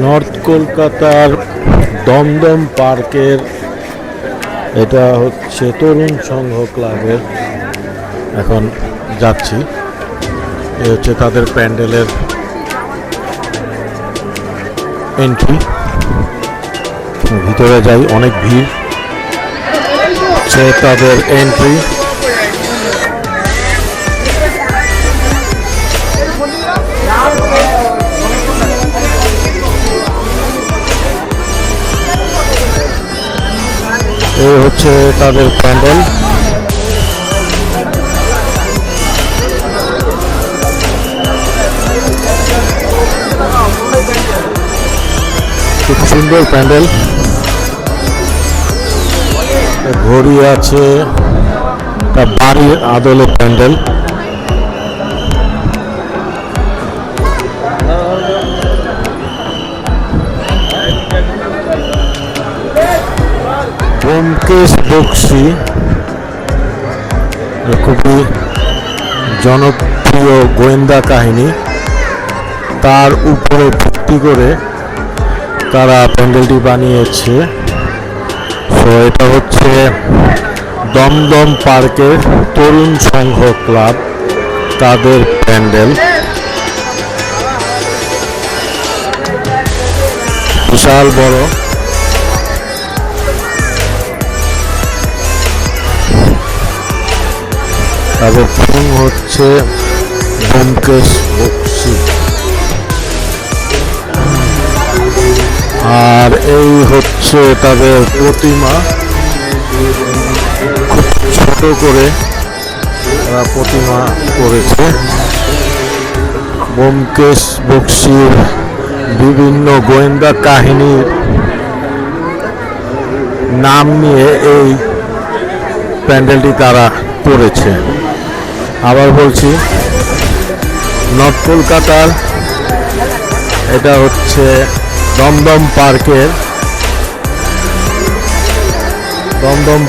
North কলকাতার দমদম পার্কের এটা হচ্ছে তরুণ সংঘ ক্লাবের। এখন যাচ্ছি, এ হচ্ছে তাদের প্যান্ডেলের এন্ট্রি। ভিতরে যাই, অনেক ভিড়। হচ্ছে তাদের এন্ট্রি। এই হচ্ছে তাদের প্যান্ডেল। খুব সুন্দর প্যান্ডেল, ঘড়ি আছে, তা বাড়ির আদলে প্যান্ডেল। ব্যোমকেশ বক্সী খুবই জনপ্রিয় গোয়েন্দা কাহিনী, তার উপরে ভিত্তি করে তারা প্যান্ডেলটি বানিয়েছে। তো এটা হচ্ছে দমদম পার্কের তরুণ সংঘ ক্লাব, তাদের প্যান্ডেল। বিশাল বড়। তাদের থিম হচ্ছে ব্যোমকেশ বক্সী। আর এই হচ্ছে তাদের প্রতিমা, খুব ছোট করে তারা প্রতিমা করেছে। ব্যোমকেশ বক্সীর বিভিন্ন গোয়েন্দা কাহিনীর নাম নিয়ে এই প্যান্ডেলটি তারা করেছে। আবার বলছি, নর্থ কলকাতার এটা হচ্ছে দমদম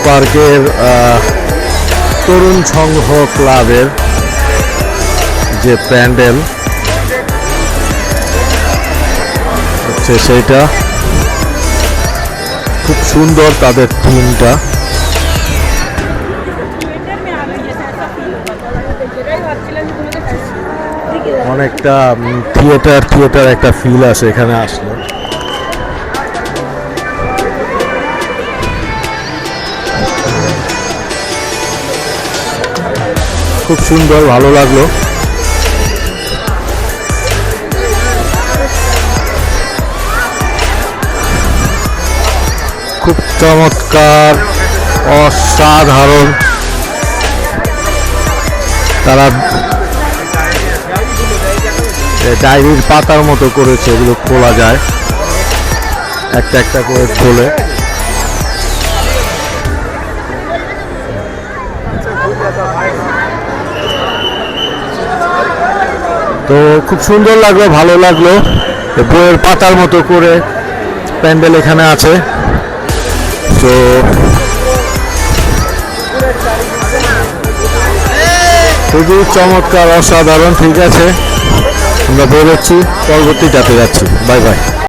পার্কের তরুণ সংঘ ক্লাবের যে প্যান্ডেল হচ্ছে সেইটা। খুব সুন্দর তাদের থিমটা। অনেকটা থিয়েটার একটা ফিল আসে এখানে আসলে। খুব সুন্দর, ভালো লাগলো। খুব চমৎকার, অসাধারণ। তারা ডায়েরির পাতার মতো করেছে, এগুলো খোলা যায়, একটা একটা করে খোলে। তো খুব সুন্দর লাগলো, ভালো লাগলো। বইয়ের পাতার মতো করে প্যান্ডেল এখানে আছে। তো খুবই চমৎকার, অসাধারণ। ঠিক আছে, আমরা বেরোচ্ছি, পরবর্তীটাতে যাচ্ছি। Bye bye.